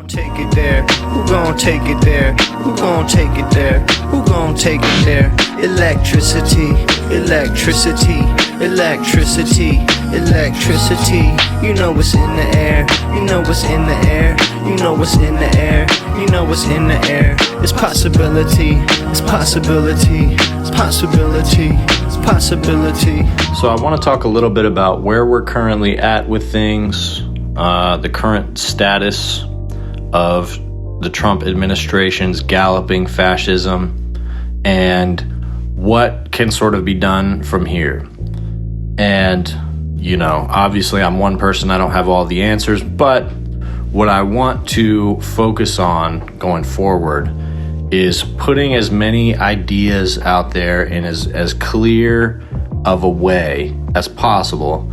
gon' take it there? Who gon' take it there? Who gon' take it there? Who gon' take it there? Electricity, electricity, electricity, electricity. You know what's in the air. You know what's in the air. You know what's in the air. You know what's in the air. It's possibility. It's possibility. It's possibility. It's possibility. So I want to talk a little bit about where we're currently at with things, the current status of the Trump administration's galloping fascism, and what can sort of be done from here. And, you know, obviously I'm one person, I don't have all the answers, but what I want to focus on going forward is putting as many ideas out there in as clear of a way as possible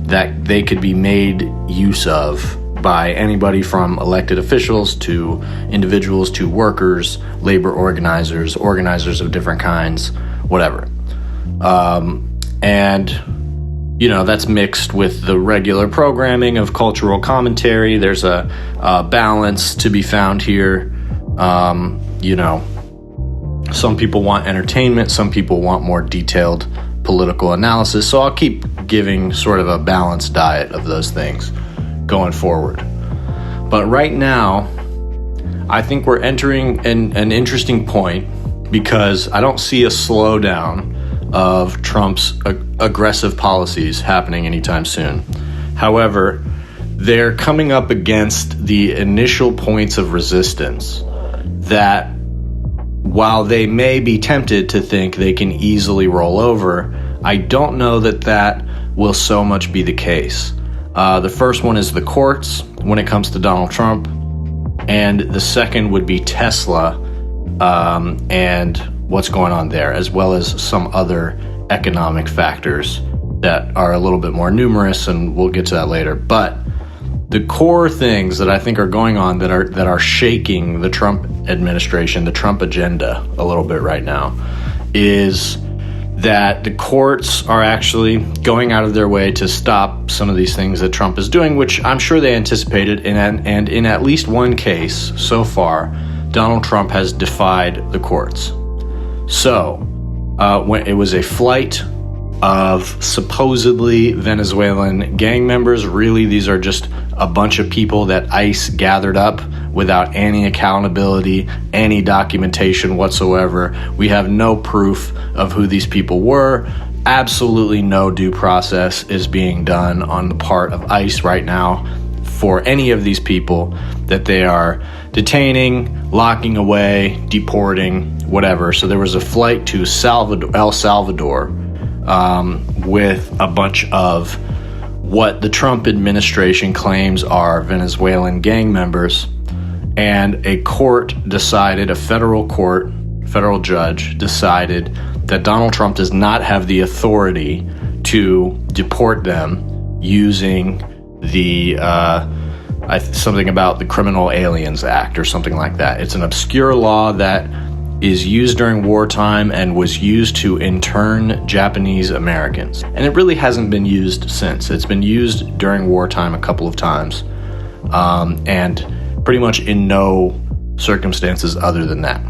that they could be made use of by anybody from elected officials to individuals to workers, labor organizers, organizers of different kinds, whatever. And, you know, that's mixed with the regular programming of cultural commentary. There's a balance to be found here. You know, some people want entertainment, some people want more detailed political analysis. So I'll keep giving sort of a balanced diet of those things going forward. But right now, I think we're entering an interesting point because I don't see a slowdown of Trump's aggressive policies happening anytime soon. However, they're coming up against the initial points of resistance that, while they may be tempted to think they can easily roll over, I don't know that that will so much be the case. The first one is the courts when it comes to Donald Trump, and the second would be Tesla and what's going on there, as well as some other economic factors that are a little bit more numerous, and we'll get to that later. But the core things that I think are going on that are shaking the Trump administration, the Trump agenda a little bit right now, is that the courts are actually going out of their way to stop some of these things that Trump is doing, which I'm sure they anticipated. And in at least one case so far, Donald Trump has defied the courts. So when it was a flight of supposedly Venezuelan gang members, really these are just a bunch of people that ICE gathered up without any accountability, any documentation whatsoever. We have no proof of who these people were. Absolutely no due process is being done on the part of ICE right now for any of these people that they are detaining, locking away, deporting, whatever. So there was a flight to El Salvador with a bunch of what the Trump administration claims are Venezuelan gang members. And a court decided, a federal judge decided that Donald Trump does not have the authority to deport them using the something about the Criminal Aliens Act or something like that. It's an obscure law that is used during wartime and was used to intern Japanese Americans. And it really hasn't been used since. It's been used during wartime a couple of times, and pretty much in no circumstances other than that.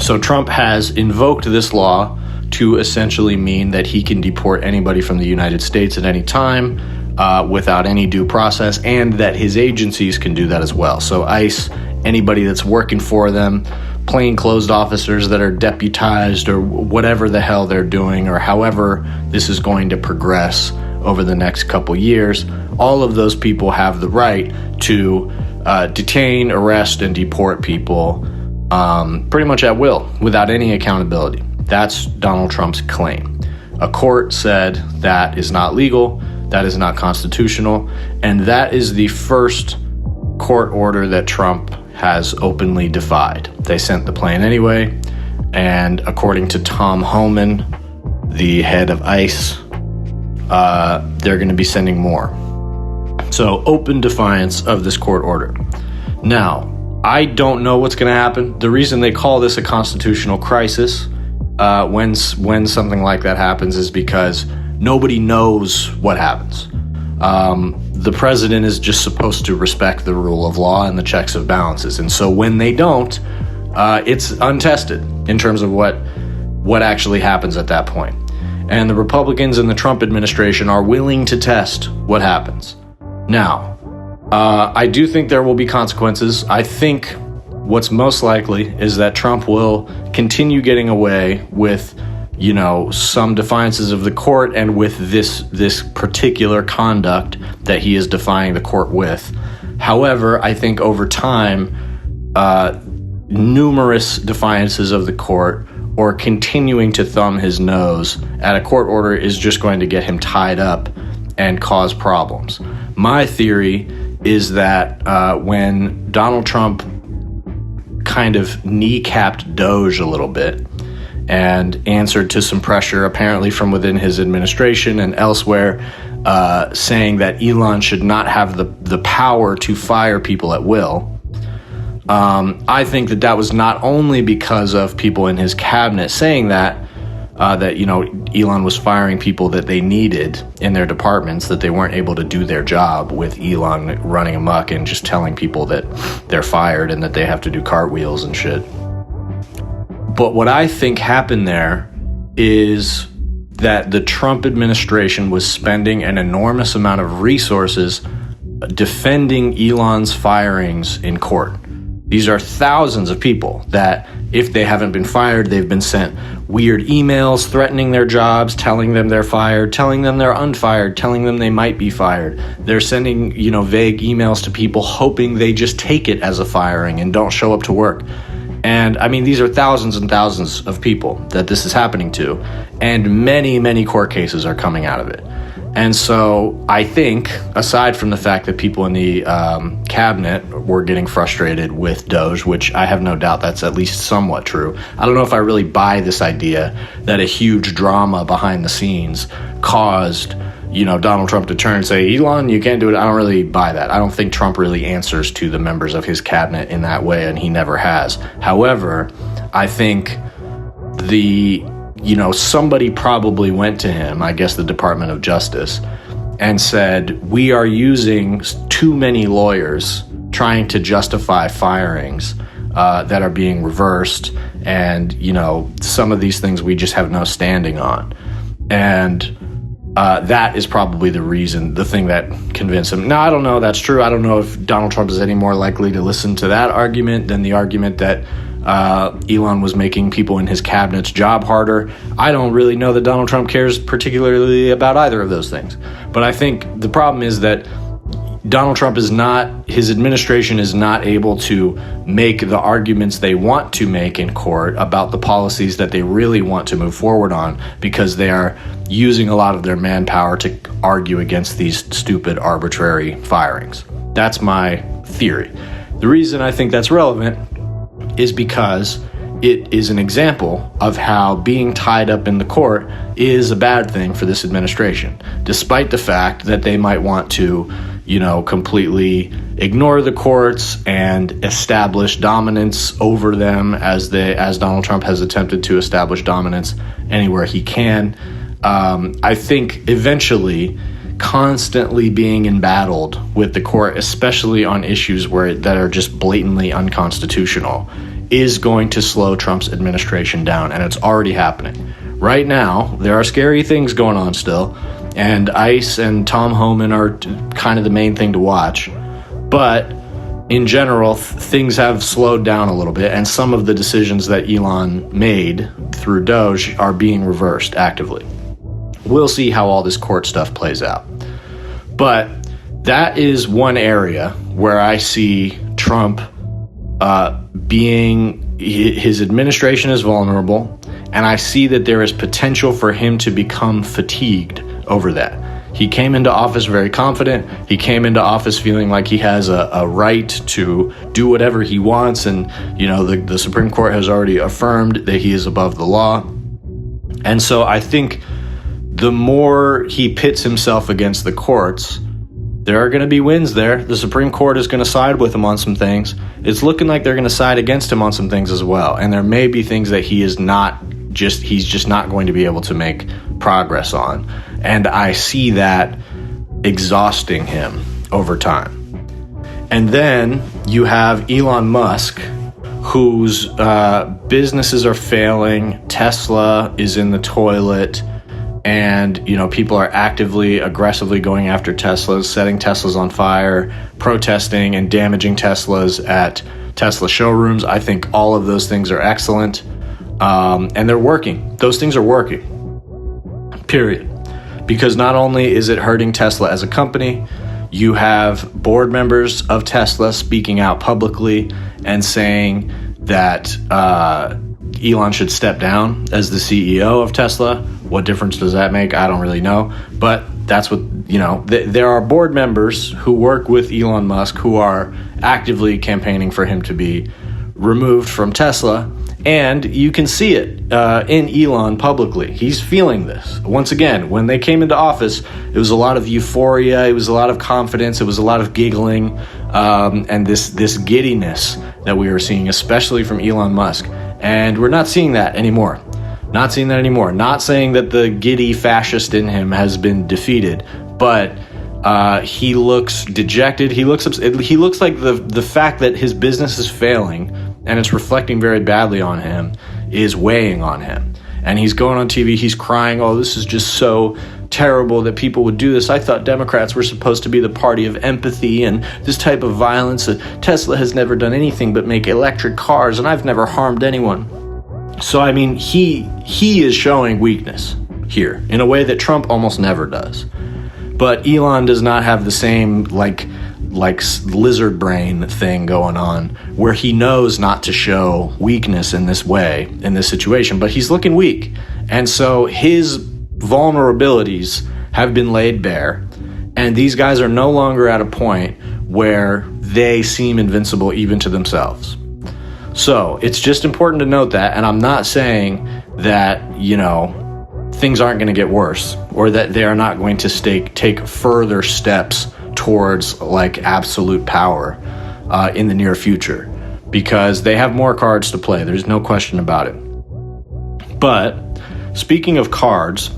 So Trump has invoked this law to essentially mean that he can deport anybody from the United States at any time without any due process, and that his agencies can do that as well. So ICE, anybody that's working for them, plainclothes officers that are deputized or whatever the hell they're doing, or however this is going to progress over the next couple years, all of those people have the right to detain, arrest, and deport people pretty much at will without any accountability. That's Donald Trump's claim. A court said that is not legal, that is not constitutional, and that is the first court order that Trump has openly defied. They sent the plane anyway, and according to Tom Homan, the head of ICE, they're going to be sending more. So open defiance of this court order. Now, I don't know what's going to happen. The reason they call this a constitutional crisis when something like that happens is because nobody knows what happens. the president is just supposed to respect the rule of law and the checks and balances. And so when they don't, it's untested in terms of what actually happens at that point. And the Republicans in the Trump administration are willing to test what happens. Now, I do think there will be consequences. I think what's most likely is that Trump will continue getting away with, some defiances of the court and with this particular conduct that he is defying the court with. However, I think over time, numerous defiances of the court or continuing to thumb his nose at a court order is just going to get him tied up and cause problems. My theory is that when Donald Trump kind of kneecapped Doge a little bit and answered to some pressure apparently from within his administration and elsewhere, saying that Elon should not have the power to fire people at will, I think that was not only because of people in his cabinet saying that Elon was firing people that they needed in their departments, that they weren't able to do their job with Elon running amok and just telling people that they're fired and that they have to do cartwheels and shit. But what I think happened there is that the Trump administration was spending an enormous amount of resources defending Elon's firings in court. These are thousands of people that, if they haven't been fired, they've been sent weird emails threatening their jobs, telling them they're fired, telling them they're unfired, telling them they might be fired. They're sending, vague emails to people hoping they just take it as a firing and don't show up to work. And I mean, these are thousands and thousands of people that this is happening to, and many, many court cases are coming out of it. And so I think, aside from the fact that people in the cabinet were getting frustrated with Doge, which I have no doubt that's at least somewhat true, I don't know if I really buy this idea that a huge drama behind the scenes caused, Donald Trump to turn and say, Elon, you can't do it. I don't really buy that. I don't think Trump really answers to the members of his cabinet in that way, and he never has. However, I think somebody probably went to him, I guess the Department of Justice, and said, we are using too many lawyers trying to justify firings that are being reversed. And, some of these things we just have no standing on. And that is probably the thing that convinced him. Now, I don't know that's true. I don't know if Donald Trump is any more likely to listen to that argument than the argument that Elon was making people in his cabinet's job harder. I don't really know that Donald Trump cares particularly about either of those things. But I think the problem is that Donald Trump his administration is not able to make the arguments they want to make in court about the policies that they really want to move forward on, because they are using a lot of their manpower to argue against these stupid, arbitrary firings. That's my theory. The reason I think that's relevant is because it is an example of how being tied up in the court is a bad thing for this administration, despite the fact that they might want to, completely ignore the courts and establish dominance over them as Donald Trump has attempted to establish dominance anywhere he can. I think eventually constantly being embattled with the court, especially on issues that are just blatantly unconstitutional, is going to slow Trump's administration down, and it's already happening. Right now, there are scary things going on still, and ICE and Tom Homan are kind of the main thing to watch. But in general, things have slowed down a little bit, and some of the decisions that Elon made through Doge are being reversed actively. We'll see how all this court stuff plays out. But that is one area where I see Trump his administration is vulnerable, and I see that there is potential for him to become fatigued over that. He came into office very confident. He came into office feeling like he has a right to do whatever he wants, and the Supreme Court has already affirmed that he is above the law. And so I think the more he pits himself against the courts, there are going to be wins there. The Supreme Court is going to side with him on some things. It's looking like they're going to side against him on some things as well. And there may be things that he's just not going to be able to make progress on. And I see that exhausting him over time. And then you have Elon Musk, whose businesses are failing, Tesla is in the toilet, and people are aggressively going after Teslas, setting Teslas on fire, protesting and damaging Teslas at Tesla showrooms. I think all of those things are excellent, and they're working. Those things are working, period. Because not only is it hurting Tesla as a company, you have board members of Tesla speaking out publicly and saying that Elon should step down as the CEO of Tesla. What difference does that make? I don't really know. But that's what, there are board members who work with Elon Musk who are actively campaigning for him to be removed from Tesla. And you can see it in Elon publicly. He's feeling this. Once again, when they came into office, it was a lot of euphoria. It was a lot of confidence. It was a lot of giggling and this giddiness that we were seeing, especially from Elon Musk. And we're not seeing that anymore. Not seeing that anymore. Not saying that the giddy fascist in him has been defeated, but he looks dejected. He looks like the fact that his business is failing and it's reflecting very badly on him is weighing on him. And he's going on TV, he's crying, oh, this is just so terrible that people would do this. I thought Democrats were supposed to be the party of empathy and this type of violence. Tesla has never done anything but make electric cars, and I've never harmed anyone. So, I mean, he is showing weakness here in a way that Trump almost never does. But Elon does not have the same, like lizard brain thing going on where he knows not to show weakness in this way, in this situation, but he's looking weak. And so his vulnerabilities have been laid bare, and these guys are no longer at a point where they seem invincible even to themselves. So it's just important to note that, and I'm not saying that, things aren't going to get worse or that they are not going to take further steps towards absolute power in the near future, because they have more cards to play. There's no question about it. But speaking of cards,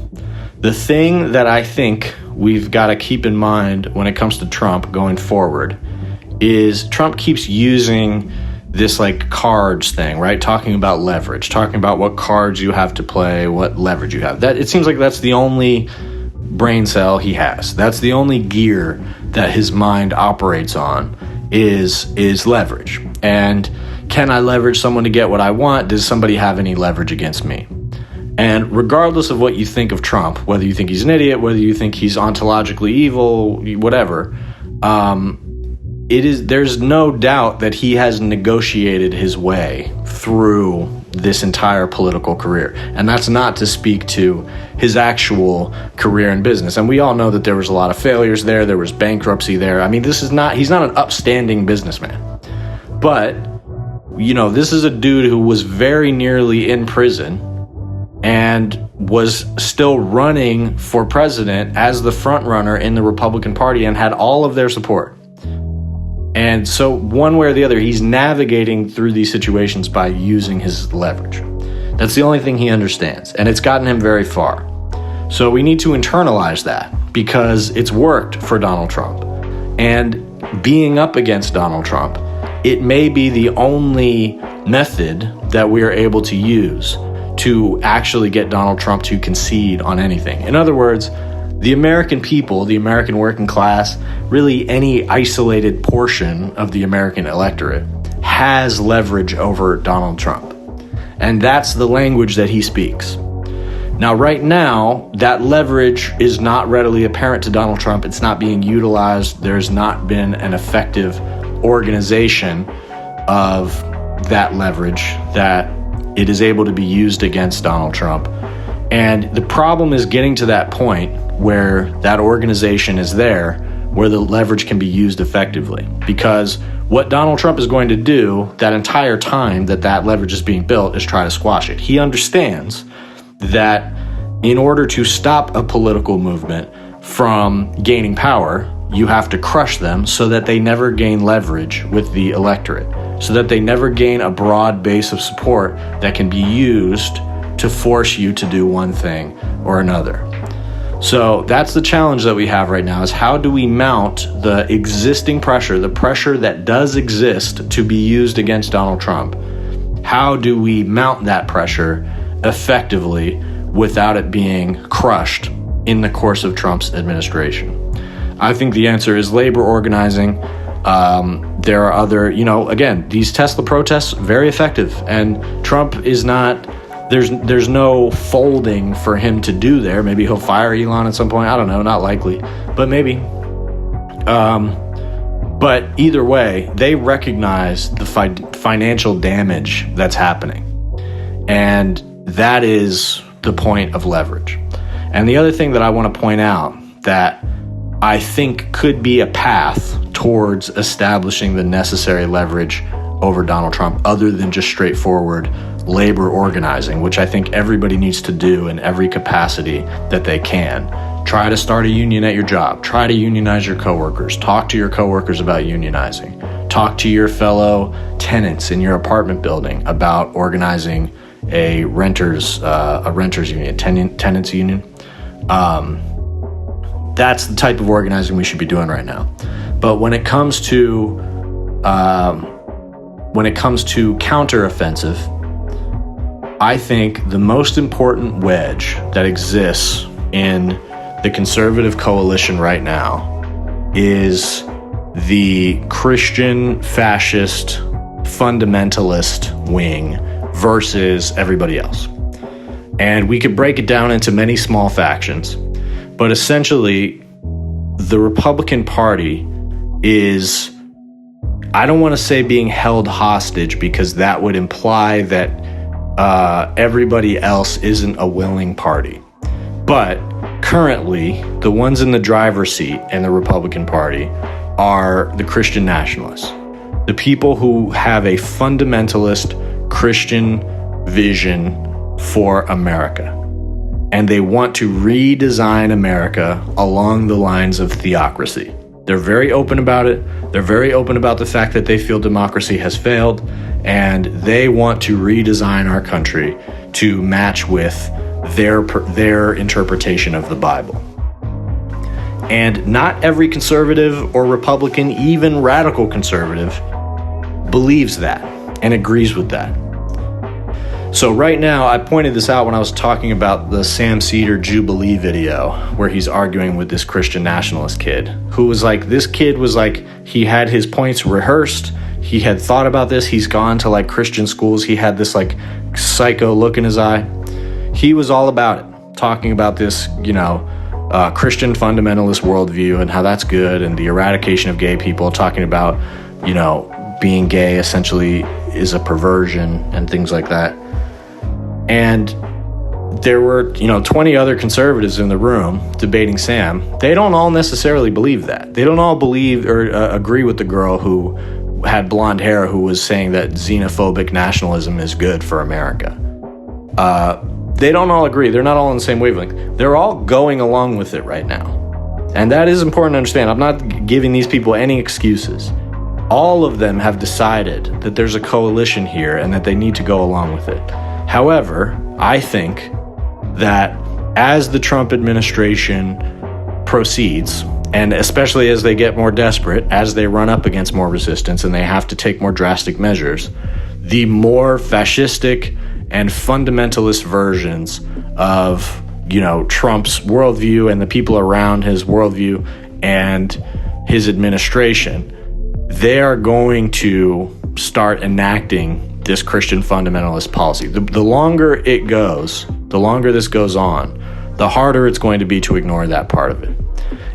the thing that I think we've got to keep in mind when it comes to Trump going forward is Trump keeps using this cards thing, right? Talking about leverage, talking about what cards you have to play, what leverage you have. That it seems like that's the only brain cell he has. That's the only gear that his mind operates on is leverage. And can I leverage someone to get what I want? Does somebody have any leverage against me? And regardless of what you think of Trump, whether you think he's an idiot, whether you think he's ontologically evil, whatever, there's no doubt that he has negotiated his way through this entire political career. And that's not to speak to his actual career in business. And we all know that there was a lot of failures there. There was bankruptcy there. I mean, he's not an upstanding businessman. But, this is a dude who was very nearly in prison and was still running for president as the front runner in the Republican Party and had all of their support. And so one way or the other, he's navigating through these situations by using his leverage. That's the only thing he understands, and it's gotten him very far. So we need to internalize that because it's worked for Donald Trump. And being up against Donald Trump, it may be the only method that we are able to use to actually get Donald Trump to concede on anything. In other words, the American people, the American working class, really any isolated portion of the American electorate has leverage over Donald Trump. And that's the language that he speaks. Now, right now, that leverage is not readily apparent to Donald Trump. It's not being utilized. There's not been an effective organization of that leverage that it is able to be used against Donald Trump. And the problem is getting to that point where that organization is there, where the leverage can be used effectively. Because what Donald Trump is going to do that entire time that leverage is being built is try to squash it. He understands that in order to stop a political movement from gaining power, you have to crush them so that they never gain leverage with the electorate, so that they never gain a broad base of support that can be used to force you to do one thing or another. So that's the challenge that we have right now, is how do we mount the existing pressure, the pressure that does exist to be used against Donald Trump? How do we mount that pressure effectively without it being crushed in the course of Trump's administration? I think the answer is labor organizing. There are other, again, these Tesla protests, very effective. And Trump is not, there's no folding for him to do there. Maybe he'll fire Elon at some point. I don't know, not likely, but maybe. But either way, they recognize the financial damage that's happening. And that is the point of leverage. And the other thing that I want to point out that I think could be a path towards establishing the necessary leverage over Donald Trump, other than just straightforward labor organizing, which I think everybody needs to do in every capacity that they can. Try to start a union at your job. Try to unionize your coworkers. Talk to your coworkers about unionizing. Talk to your fellow tenants in your apartment building about organizing a renters union, tenants union. That's the type of organizing we should be doing right now. But when it comes to counteroffensive, I think the most important wedge that exists in the conservative coalition right now is the Christian fascist fundamentalist wing versus everybody else. And we could break it down into many small factions, but essentially the Republican Party is, I don't want to say being held hostage, because that would imply that everybody else isn't a willing party. But currently, the ones in the driver's seat in the Republican Party are the Christian nationalists, the people who have a fundamentalist Christian vision for America. And they want to redesign America along the lines of theocracy. They're very open about it. They're very open about the fact that they feel democracy has failed, and they want to redesign our country to match with their interpretation of the Bible. And not every conservative or Republican, even radical conservative, believes that and agrees with that. So right now, I pointed this out when I was talking about the Sam Cedar Jubilee video, where he's arguing with this Christian nationalist kid, who was like, this kid was like, he had his points rehearsed. He had thought about this. He's gone to like Christian schools. He had this like psycho look in his eye. He was all about it, talking about this, Christian fundamentalist worldview and how that's good, and the eradication of gay people, talking about, being gay essentially is a perversion and things like that. And there were, 20 other conservatives in the room debating Sam. They don't all necessarily believe that. They don't all believe or agree with the girl who had blonde hair who was saying that xenophobic nationalism is good for America. They don't all agree. They're not all on the same wavelength. They're all going along with it right now. And that is important to understand. I'm not giving these people any excuses. All of them have decided that there's a coalition here and that they need to go along with it. However, I think that as the Trump administration proceeds, and especially as they get more desperate, as they run up against more resistance and they have to take more drastic measures, the more fascistic and fundamentalist versions of, Trump's worldview and the people around his worldview and his administration, they are going to start enacting this Christian fundamentalist policy. The longer it goes, the longer this goes on, the harder it's going to be to ignore that part of it.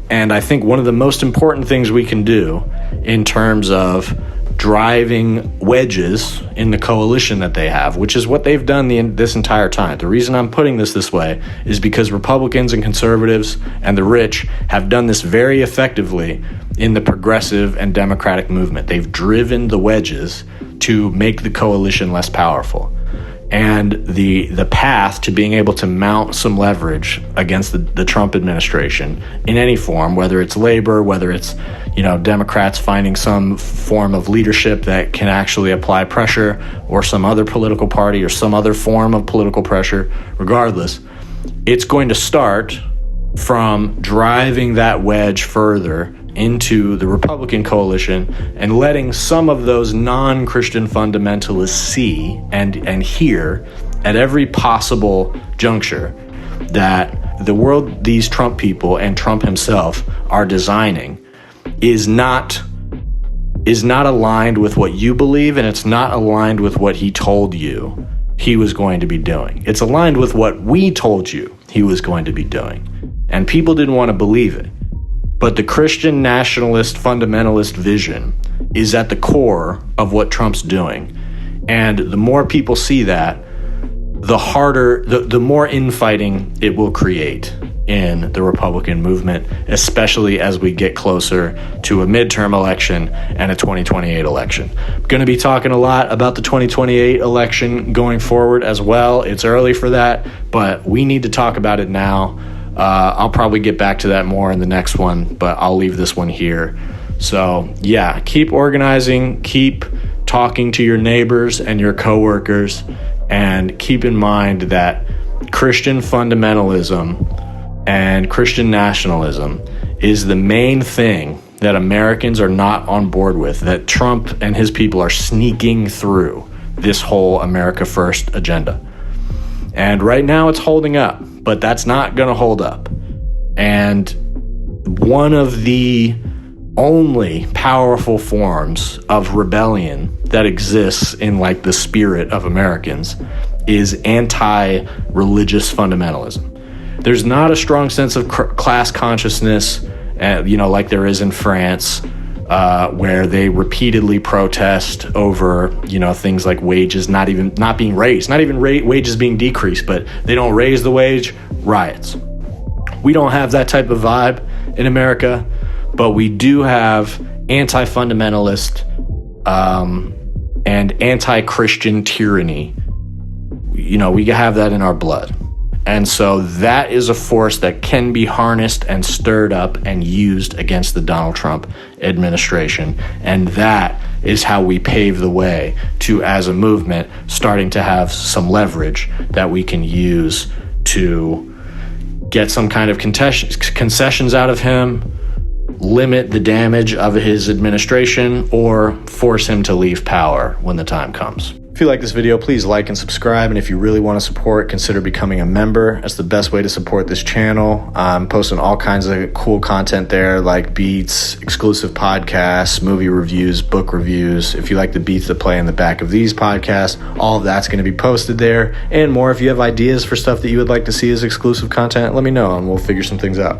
And I think one of the most important things we can do in terms of driving wedges in the coalition that they have, which is what they've done this entire time. The reason I'm putting this way is because Republicans and conservatives and the rich have done this very effectively in the progressive and democratic movement. They've driven the wedges to make the coalition less powerful. And the path to being able to mount some leverage against the Trump administration in any form, whether it's labor, whether it's Democrats finding some form of leadership that can actually apply pressure, or some other political party or some other form of political pressure, regardless, it's going to start from driving that wedge further into the Republican coalition and letting some of those non-Christian fundamentalists see and hear at every possible juncture that the world these Trump people and Trump himself are designing is not aligned with what you believe, and it's not aligned with what he told you he was going to be doing. It's aligned with what we told you he was going to be doing. And people didn't want to believe it. But the Christian nationalist fundamentalist vision is at the core of what Trump's doing. And the more people see that, the harder, the more infighting it will create in the Republican movement, especially as we get closer to a midterm election and a 2028 election. I'm going to be talking a lot about the 2028 election going forward as well. It's early for that, but we need to talk about it now. I'll probably get back to that more in the next one, but I'll leave this one here. So yeah, keep organizing, keep talking to your neighbors and your coworkers, and keep in mind that Christian fundamentalism and Christian nationalism is the main thing that Americans are not on board with, that Trump and his people are sneaking through this whole America First agenda. And right now it's holding up, but that's not going to hold up. And one of the only powerful forms of rebellion that exists in like the spirit of Americans is anti-religious fundamentalism. There's not a strong sense of class consciousness, like there is in France, where they repeatedly protest over, things like wages not being raised, not even wages being decreased, but they don't raise the wage, riots. We don't have that type of vibe in America, but we do have anti-fundamentalist and anti-Christian tyranny. We have that in our blood. And so that is a force that can be harnessed and stirred up and used against the Donald Trump administration. And that is how we pave the way to, as a movement, starting to have some leverage that we can use to get some kind of concessions out of him, limit the damage of his administration, or force him to leave power when the time comes. If you like this video, please like and subscribe. And if you really want to support, consider becoming a member. That's the best way to support this channel. I'm posting all kinds of cool content there, like beats, exclusive podcasts, movie reviews, book reviews. If you like the beats that play in the back of these podcasts, all of that's going to be posted there and more. If you have ideas for stuff that you would like to see as exclusive content, let me know and we'll figure some things out.